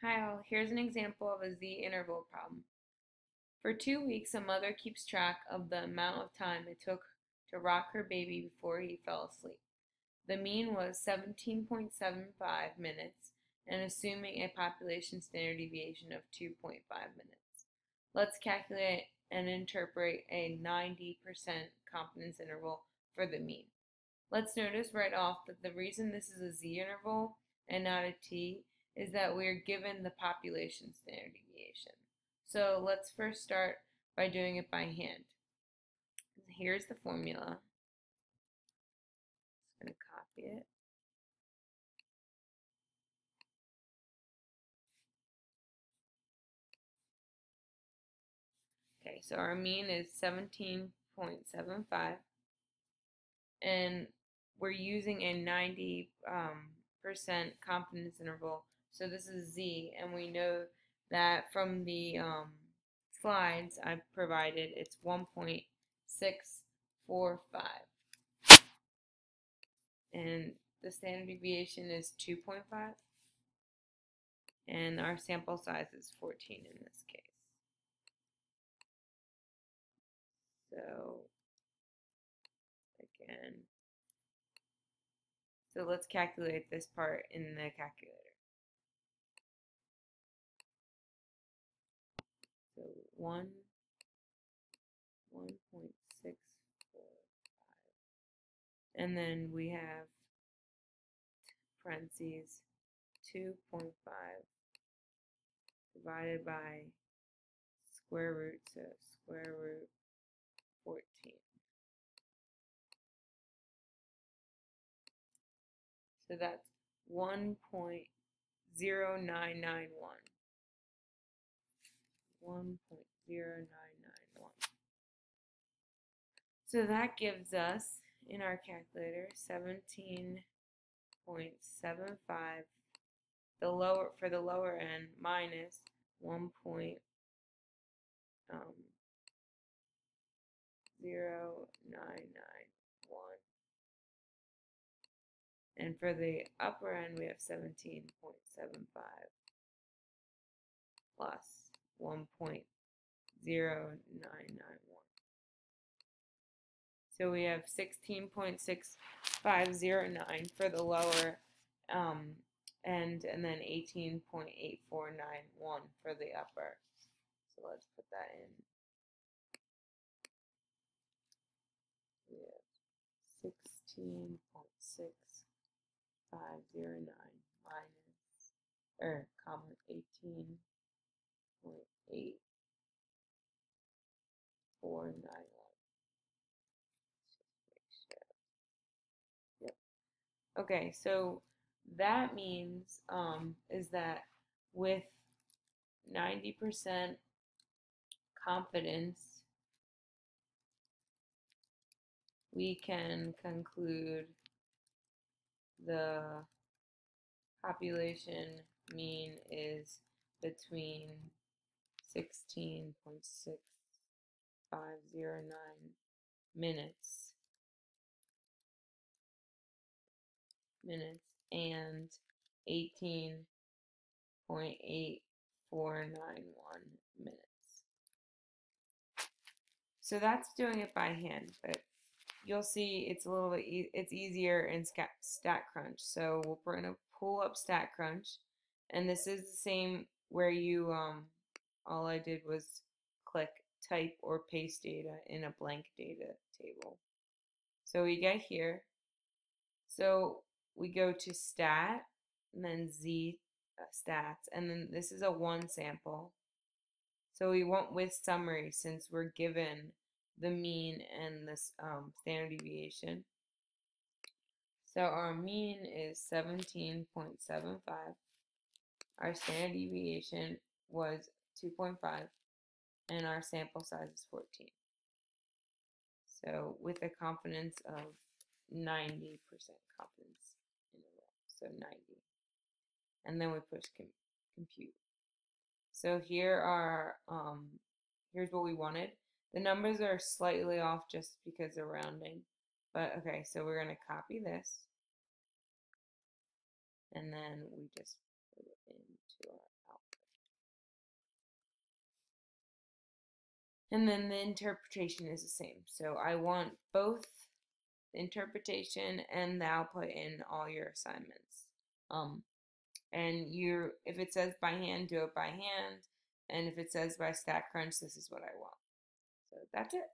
Hi all, here's an example of a z-interval problem. For 2 weeks, a mother keeps track of the amount of time it took to rock her baby before he fell asleep. The mean was 17.75 minutes, and assuming a population standard deviation of 2.5 minutes. Let's calculate and interpret a 90% confidence interval for the mean. Let's notice right off that the reason this is a z-interval and not a t is that we are given the population standard deviation. So let's first start by doing it by hand. Here's the formula. I'm just going to copy it. Okay, so our mean is 17.75, and we're using a 90% confidence interval. So this is z, and we know that from the slides I provided, it's 1.645, and the standard deviation is 2.5, and our sample size is 14 in this case. So again, so let's calculate this part in the calculator. So 1.645, and then we have parentheses 2.5 divided by square root, so square root 14. So that's 1.0991. 1.0991. So that gives us, in our calculator, 17.75 for the lower end minus 1.0991, and for the upper end we have 17.75 plus 1.0991. So we have 16.6509 for the lower end, and then 18.8491 for the upper. So let's put that in. We have 16.6509 minus, comma, 18.8491. Yep. Okay, so that means is that with 90% confidence, we can conclude the population mean is between 16.6509 minutes and 18.8491 minutes. So that's doing it by hand, but you'll see it's a little bit it's easier in StatCrunch. So we're going to pull up StatCrunch, and this is the same where you all I did was click type or paste data in a blank data table. So we get here. So we go to stat and then z stats, and then this is a 1 sample. So we went with summary since we're given the mean and this standard deviation. So our mean is 17.75. Our standard deviation was 2.5, and our sample size is 14. So with a confidence of 90% confidence interval, so 90. And then we push compute. So here are here's what we wanted. The numbers are slightly off just because they're rounding. But okay, so we're going to copy this, and then we just put it into our output. And then the interpretation is the same. So I want both the interpretation and the output in all your assignments. Um, and if it says by hand, do it by hand. And if it says by StatCrunch, this is what I want. So that's it.